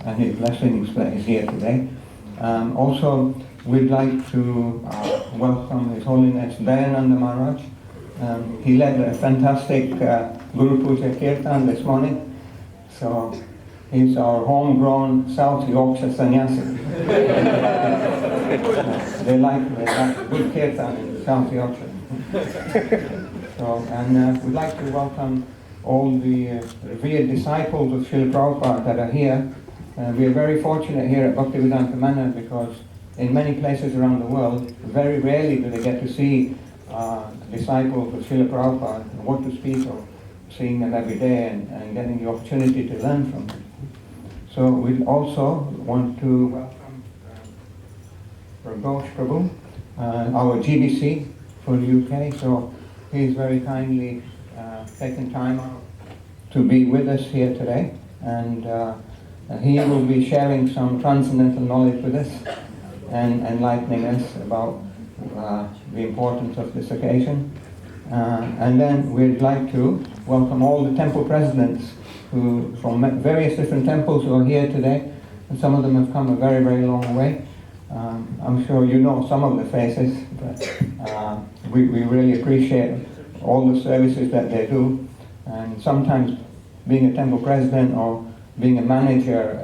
and his blessings that is here today. Also, we'd like to welcome His Holiness Dayananda Maharaj. He led a fantastic Guru Puja Kirtan this morning. So he's our homegrown South Yorkshire sannyasi. They like good kirtan in South Yorkshire. So, and we'd like to welcome all the revered disciples of Srila Prabhupada that are here. We are very fortunate here at Bhaktivedanta Manor because in many places around the world, very rarely do they get to see disciples of Srila Prabhupada and what to speak of, seeing them every day and getting the opportunity to learn from them. So we also want to welcome Praghosh Prabhu, our GBC for the UK. So he's very kindly taken time out to be with us here today, and he will be sharing some transcendental knowledge with us and enlightening us about the importance of this occasion. And then we'd like to welcome all the temple presidents who, from various different temples who are here today, and some of them have come a very, very long way. I'm sure you know some of the faces, but we really appreciate all the services that they do. And sometimes being a temple president or being a manager,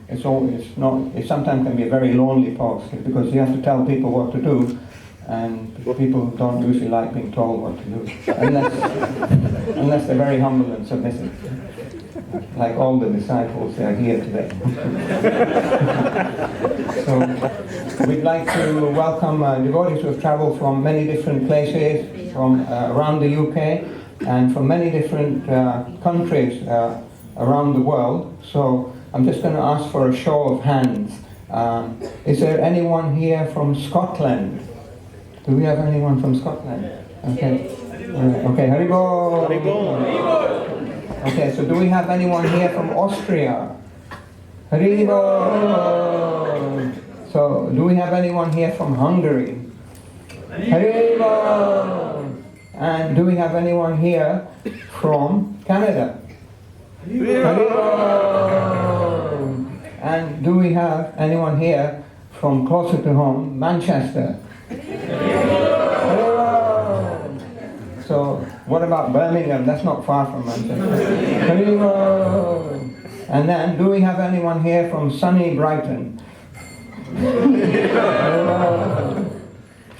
it sometimes can be a very lonely post because you have to tell people what to do, and people don't usually like being told what to do, unless they're very humble and submissive, like all the disciples that are here today. So we'd like to welcome devotees who have traveled from many different places, from around the UK, and from many different countries around the world. So I'm just going to ask for a show of hands. Is there anyone here from Scotland? Do we have anyone from Scotland? Okay. Okay, Haribo. Okay, so do we have anyone here from Austria? Haribo. So do we have anyone here from Hungary? Haribo. And do we have anyone here from Canada? And do we have anyone here from closer to home, Manchester? So what about Birmingham? That's not far from Manchester. And then do we have anyone here from sunny Brighton?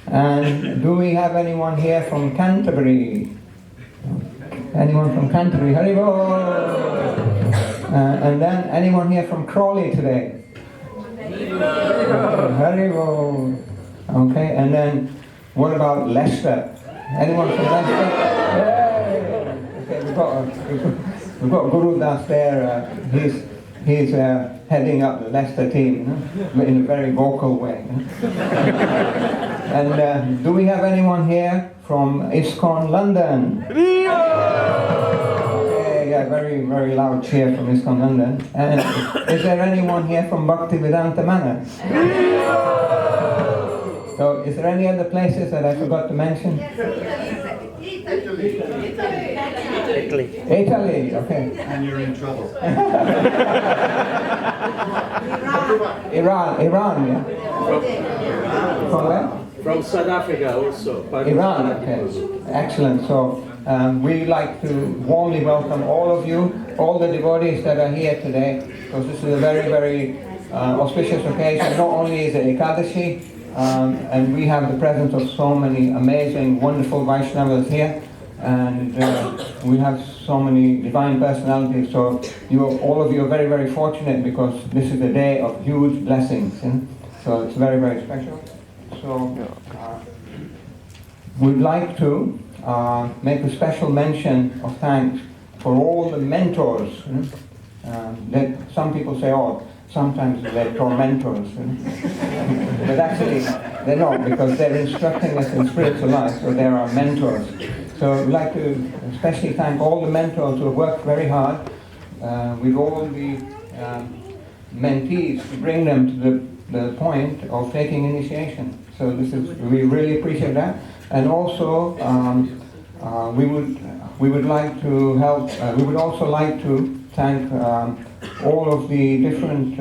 And do we have anyone here from Canterbury? Anyone from Canterbury? Haribo! And then anyone here from Crawley today? Haribo! Okay, and then what about Leicester? Anyone from Leicester? Okay, we've got Guru Das there. He's heading up the Leicester team, but in a very vocal way. And do we have anyone here from ISKCON London? Okay, yeah, very, very loud cheer from ISKCON London. And is there anyone here from Bhaktivedanta Manor? So, is there any other places that I forgot to mention? Italy, okay. And you're in trouble. Iran, yeah. From where? From South Africa also. Iran, okay. Excellent. So we like to warmly welcome all of you, all the devotees that are here today, because this is a very, very auspicious occasion. Not only is it Ekadashi, and we have the presence of so many amazing, wonderful Vaishnavas here, and we have so many divine personalities. So all of you are very, very fortunate because this is a day of huge blessings. So it's very, very special. So we'd like to make a special mention of thanks for all the mentors. That some people say, oh, sometimes they're tormentors. But actually, they're not, because they're instructing us in spiritual life, so they're our mentors. So we'd like to especially thank all the mentors who have worked very hard with all the mentees to bring them to the point of taking initiation. So we really appreciate that. And also, we would like to help. We would also like to thank all of the different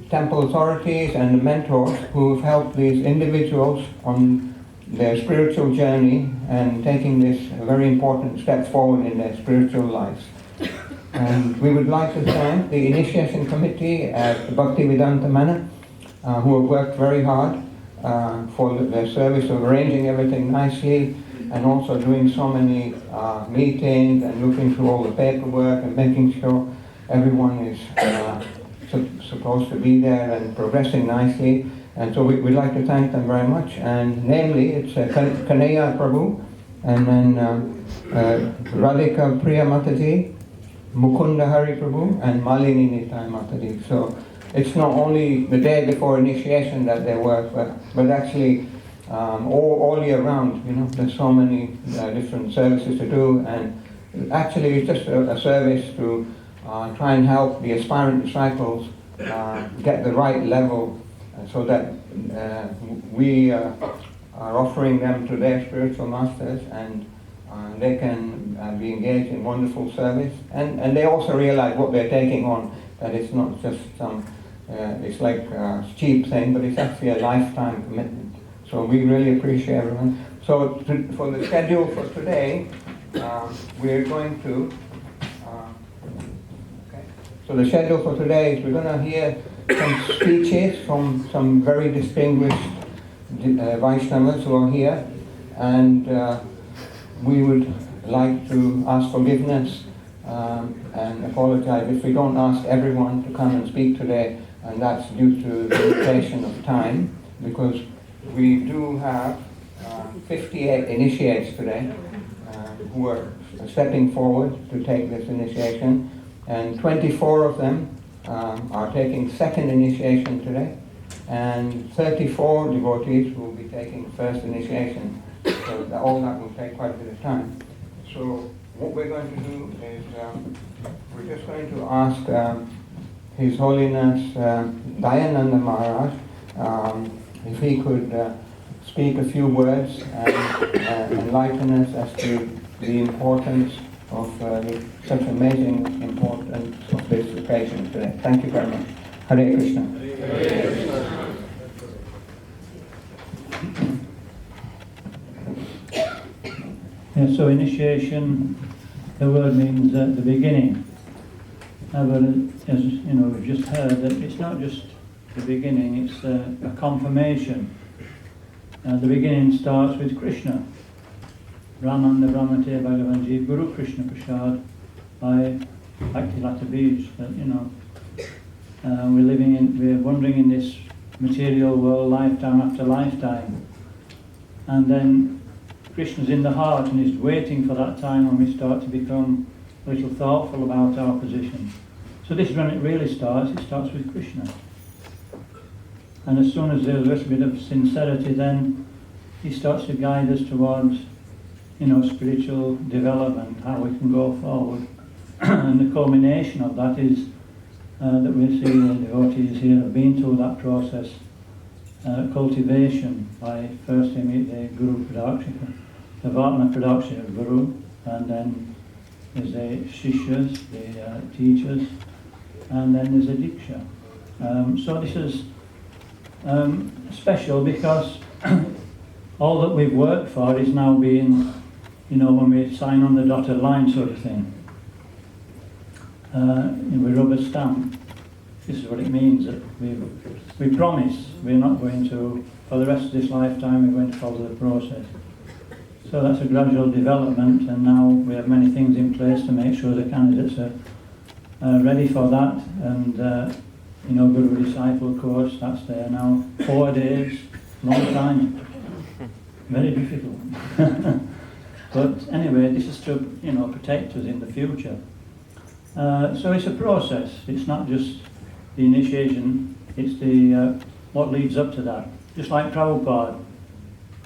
temple authorities and the mentors who have helped these individuals on their spiritual journey and taking this very important step forward in their spiritual lives. And we would like to thank the Initiation Committee at Bhaktivedanta Manor, who have worked very hard for their service of arranging everything nicely and also doing so many meetings and looking through all the paperwork and making sure everyone is supposed to be there and progressing nicely. And so we'd like to thank them very much. And namely, it's Kanaya Prabhu, and then Radhika Priya Mataji, Mukunda Hari Prabhu, and Malini Nitai Mataji. So it's not only the day before initiation that they work, but actually all year round. You know, there's so many different services to do, and actually it's just a service to try and help the aspirant disciples get the right level, so that we are offering them to their spiritual masters, and they can be engaged in wonderful service, and they also realize what they're taking on, that it's not just some it's like a cheap thing, but it's actually a lifetime commitment. So we really appreciate everyone. So for the schedule for today, we're going to so the schedule for today is we're going to hear some speeches from some very distinguished Vaishnavas who are here, and we would like to ask forgiveness and apologize if we don't ask everyone to come and speak today, and that's due to the limitation of time, because we do have 58 initiates today who are stepping forward to take this initiation, and 24 of them are taking second initiation today, and 34 devotees will be taking first initiation. So all that will take quite a bit of time. So what we're going to do is we're just going to ask His Holiness Dayananda Maharaj if he could speak a few words and enlighten us as to the importance of such amazing importance of this occasion today. Thank you very much. Hare Krishna. Hare Krishna. Yeah, so initiation, the word means the beginning. But as you know, we've just heard that it's not just the beginning, it's a confirmation. The beginning starts with Krishna. Brahmanda Brahmate Bhagavanji Guru Krishna Prasad by Bhaktilata Bij. You know, we're wandering in this material world lifetime after lifetime. And then Krishna's in the heart and is waiting for that time when we start to become a little thoughtful about our position. So this is when it really starts. It starts with Krishna. And as soon as there's a little bit of sincerity, then he starts to guide us towards, you know, spiritual development, how we can go forward. And the culmination of that is that we see the devotees here have been through that process, cultivation, by first they meet the Guru Pradakshika, the Vatana Pradakshika Guru, and then there's the Shishyas, the teachers, and then there's a Diksha. So this is special because all that we've worked for is now being, you know, when we sign on the dotted line sort of thing. We rubber stamp. This is what it means, that we promise we're not going to, for the rest of this lifetime, we're going to follow the process. So that's a gradual development, and now we have many things in place to make sure the candidates are ready for that. And you know, Guru Disciple course, that's there now. 4 days, long time, very difficult. But anyway, this is to, you know, protect us in the future. So it's a process. It's not just the initiation, it's the what leads up to that. Just like Prabhupada.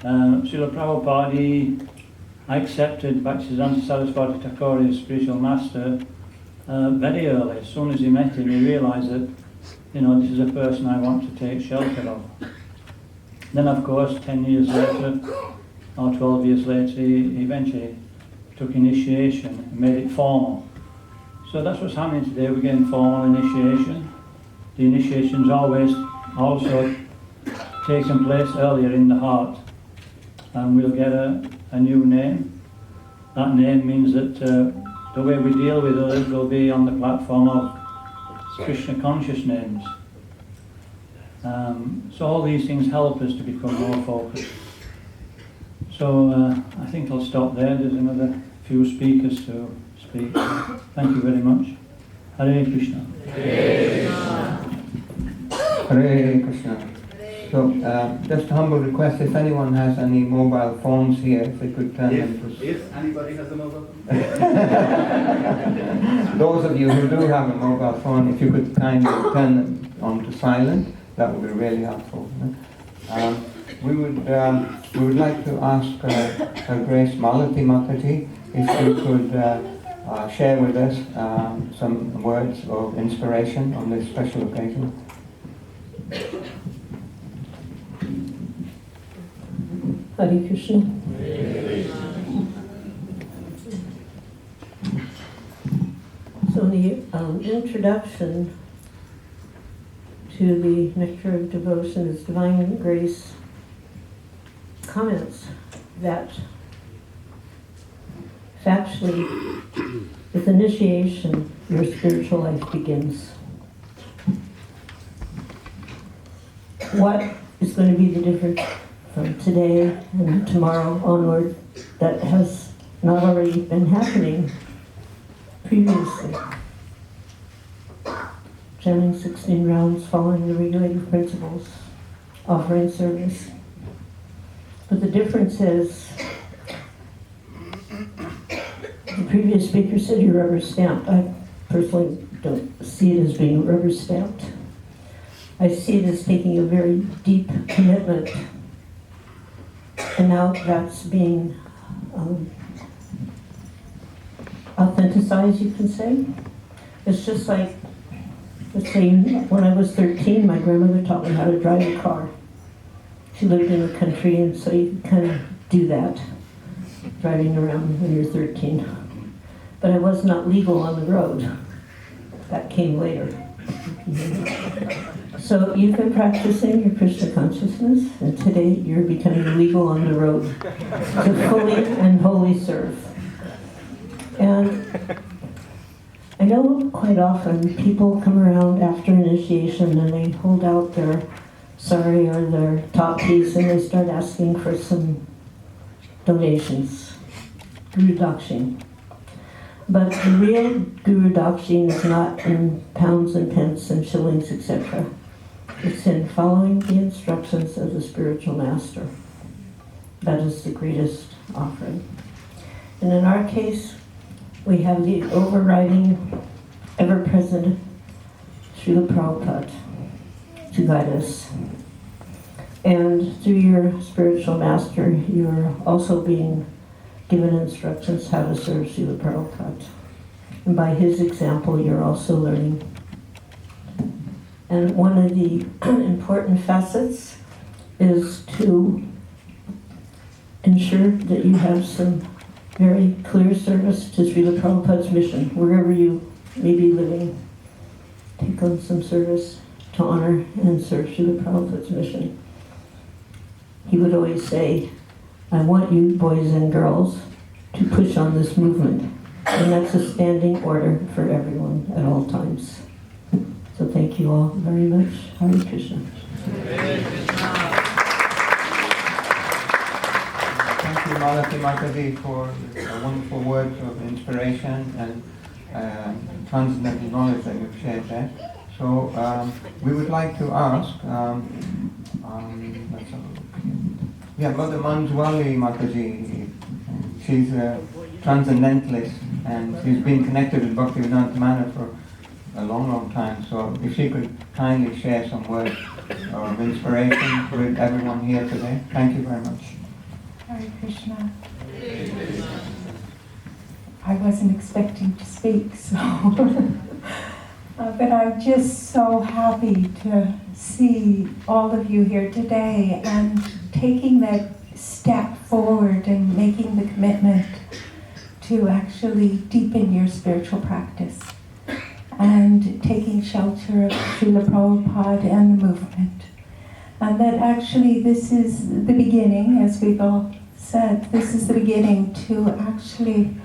Srila Prabhupada, he accepted Bhaktisiddhanta Saraswati Thakur, his spiritual master, very early. As soon as he met him, he realized that, you know, this is a person I want to take shelter of. Then, of course, 10 years later, or 12 years later, he eventually took initiation and made it formal. So that's what's happening today. We're getting formal initiation. The initiation's always also taken place earlier in the heart. And we'll get a new name. That name means that the way we deal with others will be on the platform of Krishna conscious names. So all these things help us to become more focused. So I think I'll stop there. There's another few speakers to speak. Thank you very much. Hare Krishna. Hare Krishna. So, just a humble request, if anyone has any mobile phones here, if they could turn them to... If anybody has a mobile phone? Those of you who do have a mobile phone, if you could kindly turn them on to silent, that would be really helpful. We would like to ask Her Grace Malati Mataji if you could share with us some words of inspiration on this special occasion. Hare Krishna. So the introduction to the Nectar of Devotion is Divine Grace comments that factually, with initiation, your spiritual life begins. What is going to be the difference from today and tomorrow onward that has not already been happening previously? Chanting 16 rounds, following the regulative principles, offering service. But the difference is, the previous speaker said you're rubber stamped. I personally don't see it as being rubber stamped. I see it as taking a very deep commitment, and now that's being authenticized, you can say. It's just like, let's say, when I was 13, my grandmother taught me how to drive a car. She lived in the country, and so you kind of do that, driving around when you're 13. But I was not legal on the road. That came later. So you've been practicing your Krishna consciousness, and today you're becoming legal on the road to fully and wholly serve. And I know quite often people come around after initiation and they hold out their sari or their top piece and they start asking for some donations, Guru Dakshin. But the real Guru Dakshin is not in pounds and pence and shillings, etc. It's in following the instructions of the spiritual master. That is the greatest offering. And in our case, we have the overriding, ever-present Srila Prabhupada to guide us. And through your spiritual master, you're also being given instructions how to serve Srila Prabhupada. And by his example, you're also learning. And one of the important facets is to ensure that you have some very clear service to Srila Prabhupada's mission, wherever you may be living. Take on some service to honor and serve Srila Prabhupada's mission. He would always say, I want you boys and girls to push on this movement. And that's a standing order for everyone at all times. So thank you all very much. Hare Krishna. Thank you, Malati Mataji, for wonderful words of inspiration and transcendental knowledge that you've shared there. So we would like to ask, let's have a look. Yeah, Mother Manjwali Mataji. She's a transcendentalist and she's been connected with Bhaktivedanta Manor for a long, long time. So if she could kindly share some words of inspiration with everyone here today. Thank you very much. Hare Krishna. I wasn't expecting to speak, so but I'm just so happy to see all of you here today and taking that step forward and making the commitment to actually deepen your spiritual practice. and taking shelter of Srila Prabhupada and the movement. And that actually this is the beginning, as we've all said, this is the beginning to actually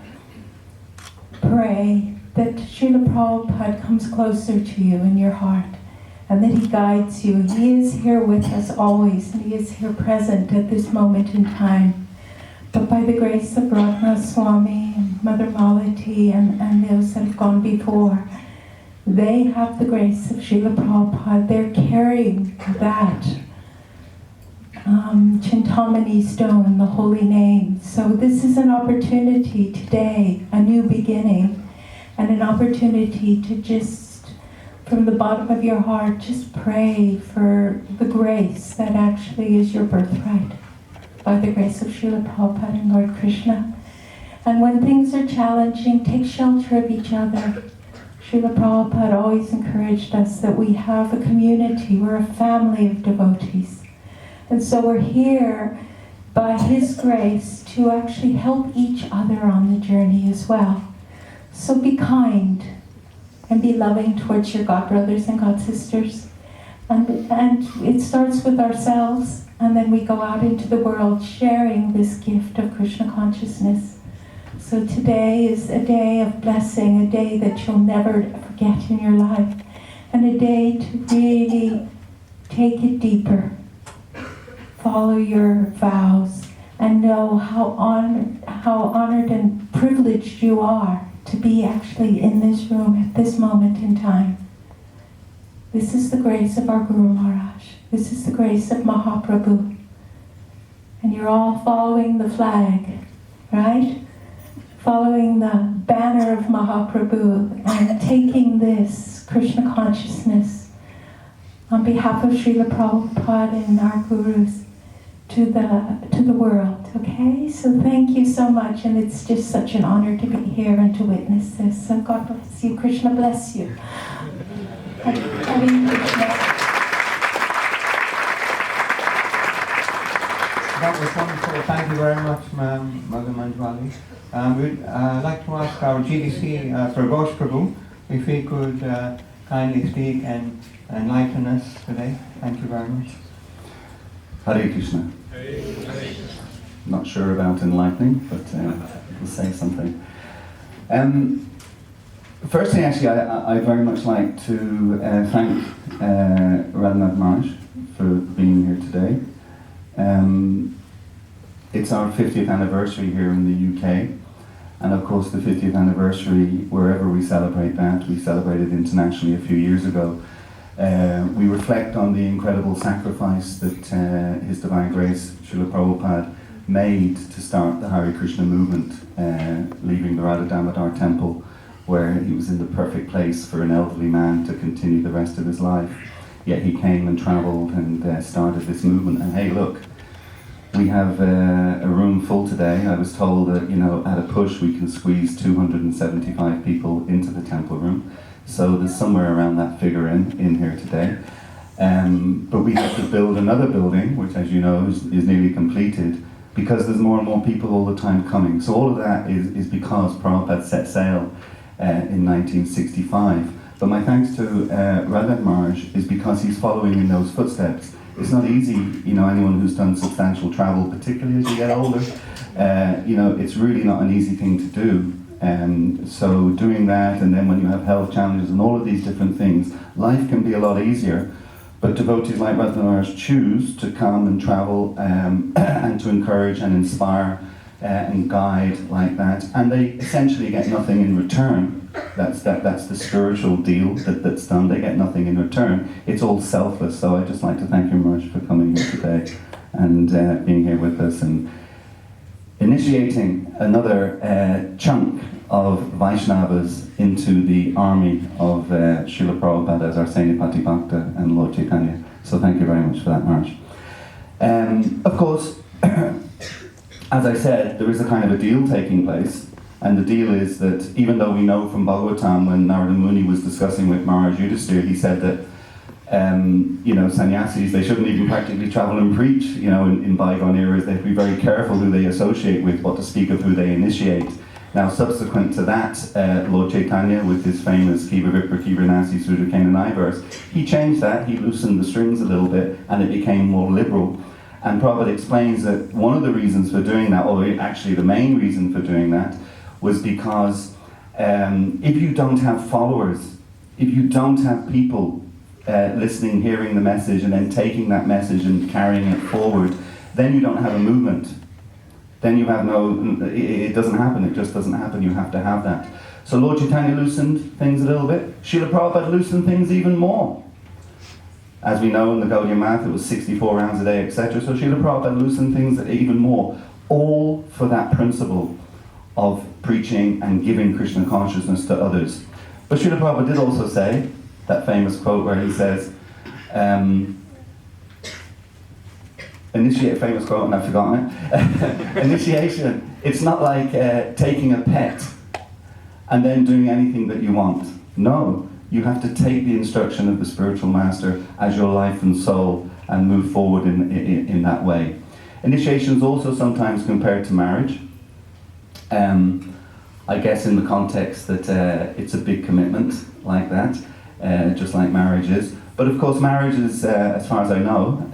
pray that Srila Prabhupada comes closer to you in your heart and that he guides you. He is here with us always, and he is here present at this moment in time. But by the grace of Radha Swami and Mother Malati and those that have gone before, they have the grace of Srila Prabhupada. They're carrying that Chintamani stone, the holy name. So this is an opportunity today, a new beginning, and an opportunity to just, from the bottom of your heart, just pray for the grace that actually is your birthright, by the grace of Srila Prabhupada and Lord Krishna. And when things are challenging, take shelter of each other. Srila Prabhupada always encouraged us that we have a community, we're a family of devotees. And so we're here by his grace to actually help each other on the journey as well. So be kind and be loving towards your God brothers and God sisters. And it starts with ourselves, and then we go out into the world sharing this gift of Krishna consciousness. So today is a day of blessing, a day that you'll never forget in your life, and a day to really take it deeper. Follow your vows and know how honored and privileged you are to be actually in this room at this moment in time. This is the grace of our Guru Maharaj. This is the grace of Mahaprabhu. And you're all following the flag, right? Following the banner of Mahaprabhu and taking this Krishna consciousness on behalf of Srila Prabhupada and our gurus to the world, okay? So thank you so much, and it's just such an honor to be here and to witness this. So God bless you. Krishna bless you. Hare Krishna. That was wonderful. Thank you very much, Mother Manjwali. We'd like to ask our GDC, Pragosh Prabhu, if he could kindly speak and enlighten us today. Thank you very much. Hare Krishna. Not sure about enlightening, but we'll say something. Firstly, actually, I very much like to thank Radhanath Maharaj for being here today. It's our 50th anniversary here in the UK, and of course the 50th anniversary, wherever we celebrate that, we celebrated internationally a few years ago. We reflect on the incredible sacrifice that His Divine Grace, Srila Prabhupada, made to start the Hare Krishna movement, leaving the Radha Damodar temple, where he was in the perfect place for an elderly man to continue the rest of his life. Yet he came and travelled and started this movement. And hey, look, we have a room full today. I was told that, you know, at a push we can squeeze 275 people into the temple room. So there's somewhere around that figure in here today. But we have to build another building, which, as you know, is nearly completed, because there's more and more people all the time coming. So all of that is because Prabhupada set sail in 1965. But my thanks to Radha Maharaj is because he's following in those footsteps. It's not easy, you know, anyone who's done substantial travel, particularly as you get older, you know, it's really not an easy thing to do. So doing that, and then when you have health challenges and all of these different things, life can be a lot easier. But devotees like Radha Maharaj choose to come and travel and to encourage and inspire and guide like that, and they essentially get nothing in return. That's the spiritual deal that's done. They get nothing in return. It's all selfless. So I'd just like to thank you very much for coming here today and being here with us and initiating another chunk of Vaishnavas into the army of Srila Prabhupada as our Senapati Bhakta and Lord Chaitanya. So thank you very much for that, Maharaj. Of course, as I said, there is a kind of a deal taking place, and the deal is that even though we know from Bhagavatam, when Narada Muni was discussing with Maharaj Yudhisthira, he said that you know, sannyasis, they shouldn't even practically travel and preach, you know, in bygone eras. They have to be very careful who they associate with, what to speak of who they initiate. Now, subsequent to that, Lord Chaitanya, with his famous Kiva Vipra Kiva Nasi Sudha Kananai verse, he changed that, he loosened the strings a little bit, and it became more liberal. And Prabhupada explains that one of the reasons for doing that, or actually the main reason for doing that, was because if you don't have followers, if you don't have people listening, hearing the message, and then taking that message and carrying it forward, then you don't have a movement. Then you have it doesn't happen, it just doesn't happen, you have to have that. So Lord Chaitanya loosened things a little bit. Srila Prabhupada loosened things even more. As we know in the Gaudiya Math, it was 64 rounds a day, etc. So Srila Prabhupada loosened things even more, all for that principle of preaching and giving Krishna consciousness to others. But Srila Prabhupada did also say, that famous quote where he says, initiate, famous quote and I've forgotten it. Initiation, it's not like taking a pet and then doing anything that you want. No, you have to take the instruction of the spiritual master as your life and soul and move forward in that way. Initiation is also sometimes compared to marriage. I guess in the context that it's a big commitment like that, just like marriage is. But of course marriage is, as far as I know,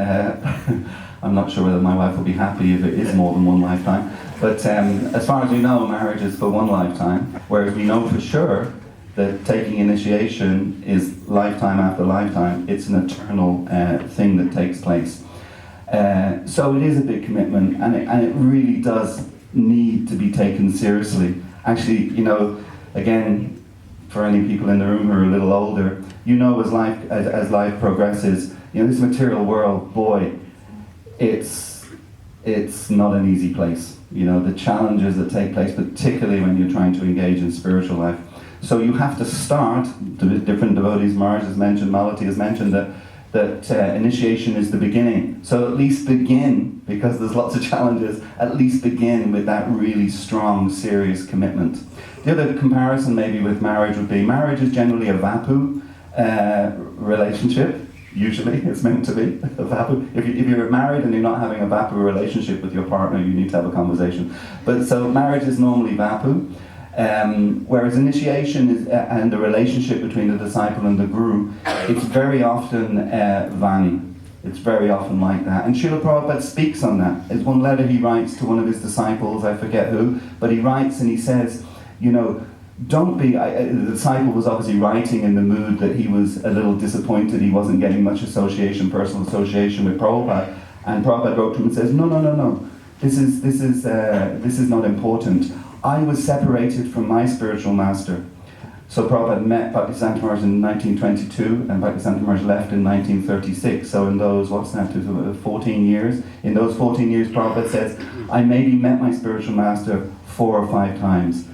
I'm not sure whether my wife will be happy if it is more than one lifetime, but as far as we know, marriage is for one lifetime, whereas we know for sure that taking initiation is lifetime after lifetime. It's an eternal thing that takes place. So it is a big commitment, and it really does need to be taken seriously. Actually, you know, again, for any people in the room who are a little older, you know, as life progresses, you know, this material world, boy, it's not an easy place. You know, the challenges that take place, particularly when you're trying to engage in spiritual life. So you have to start, the different devotees, Maharaj has mentioned, Malati has mentioned, that initiation is the beginning. So at least begin, because there's lots of challenges, at least begin with that really strong, serious commitment. The other comparison maybe with marriage would be, marriage is generally a vapu relationship. Usually it's meant to be a vapu. If you're married and you're not having a vapu relationship with your partner, you need to have a conversation. But so marriage is normally vapu. Whereas initiation is, and the relationship between the disciple and the guru, it's very often vani. It's very often like that. And Srila Prabhupada speaks on that. There's one letter he writes to one of his disciples, I forget who, but he writes and he says, you know, don't be, the disciple was obviously writing in the mood that he was a little disappointed he wasn't getting much association, personal association with Prabhupada. And Prabhupada wrote to him and says, no, this is not important. I was separated from my spiritual master. So Prabhupada met Bhaktisiddhanta Maharaj in 1922 and Bhaktisiddhanta Maharaj left in 1936. So in those, 14 years? In those 14 years, Prabhupada says, I maybe met my spiritual master 4 or 5 times.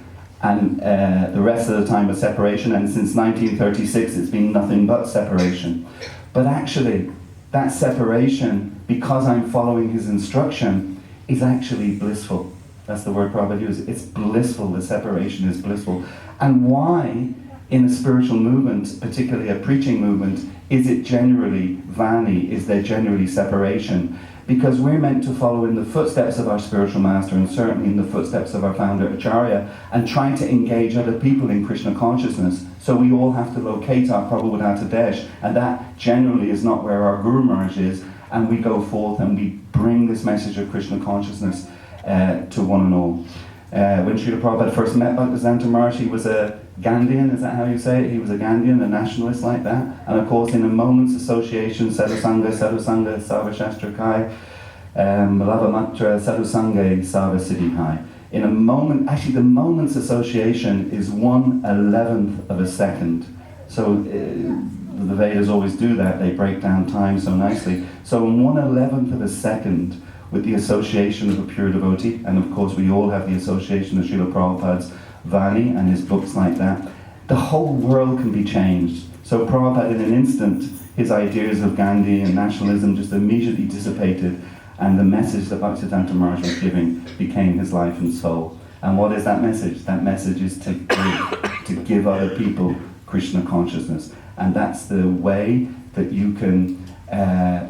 And the rest of the time was separation, and since 1936 it's been nothing but separation. But actually, that separation, because I'm following his instruction, is actually blissful. That's the word Prabhupada used. It's blissful, the separation is blissful. And why, in a spiritual movement, particularly a preaching movement, is it generally vani, is there generally separation? Because we're meant to follow in the footsteps of our spiritual master, and certainly in the footsteps of our founder Acharya, and trying to engage other people in Krishna consciousness. So we all have to locate our Prabhupada Desh, and that generally is not where our Guru Maharaj is, and we go forth and we bring this message of Krishna consciousness to one and all. When Srila Prabhupada first met Bhaktisiddhanta Maharaj, he was a Gandhian, is that how you say it? He was a Gandhian, a nationalist like that. And of course, in a moment's association, Sadhusanga, Sarva Shastra Kai, Lavamatra, Sadhusange, Sarva Siddhi Kai. In a moment, actually the moment's association is 1/11th of a second. So the Vedas always do that, they break down time so nicely. So in 1/11th of a second, with the association of a pure devotee, and of course we all have the association of Srila Prabhupada's Vani and his books like that, the whole world can be changed. So Prabhupada, in an instant, his ideas of Gandhi and nationalism just immediately dissipated, and the message that Bhaktisiddhanta Maharaj was giving became his life and soul. And what is that message? That message is to give other people Krishna consciousness. And that's the way that you can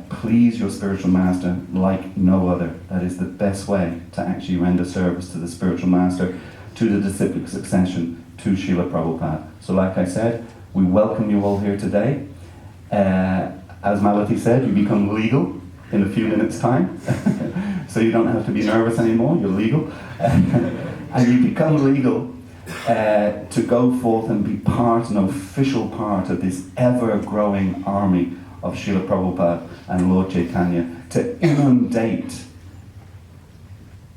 please your spiritual master like no other. That is the best way to actually render service to the spiritual master. to the disciplic succession to Srila Prabhupada. So like I said, we welcome you all here today. As Malati said, you become legal in a few minutes' time. So you don't have to be nervous anymore, you're legal. And you become legal to go forth and be an official part of this ever-growing army of Srila Prabhupada and Lord Chaitanya to inundate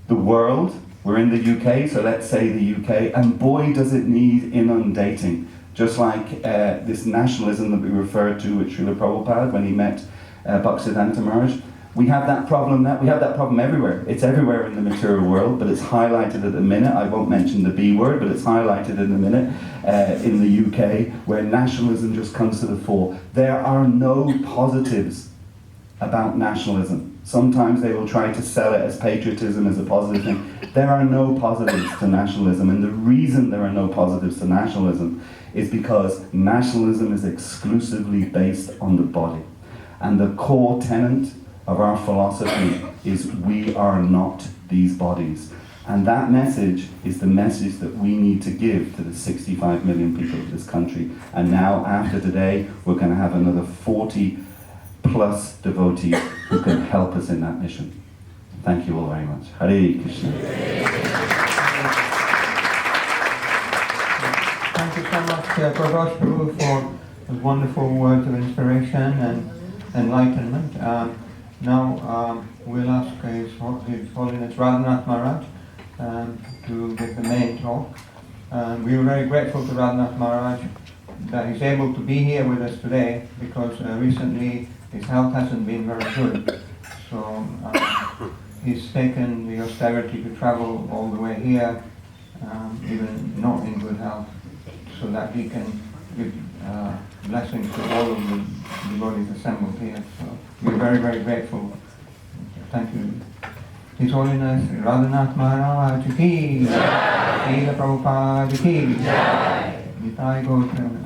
the world. We're in the UK, so let's say the UK, and boy does it need inundating. Just like this nationalism that we referred to with Srila Prabhupada when he met Bhaktisiddhanta Maharaj. We have that problem now. We have that problem everywhere. It's everywhere in the material world, but it's highlighted at the minute. I won't mention the B word, but it's highlighted in a minute in the UK, where nationalism just comes to the fore. There are no positives about nationalism. Sometimes they will try to sell it as patriotism, as a positive thing. There are no positives to nationalism, and the reason there are no positives to nationalism is because nationalism is exclusively based on the body. And the core tenet of our philosophy is we are not these bodies. And that message is the message that we need to give to the 65 million people of this country. And now, after today, we're going to have another 40 plus devotees who can help us in that mission. Thank you all very much. Hare Krishna. Thank you so much, Prabhupada Prabhu, for those wonderful words of inspiration and enlightenment. Now we'll ask His Holiness Radhanath Maharaj to give the main talk. We are very grateful to Radhanath Maharaj that he's able to be here with us today, because recently his health hasn't been very good. So he's taken the austerity to travel all the way here, even not in good health, so that he can give blessings to all of the devotees assembled here. So we're very, very grateful. Thank you. His Holiness Radhanath Maharaj ki, Srila Prabhupada ki, Nitai Gautama.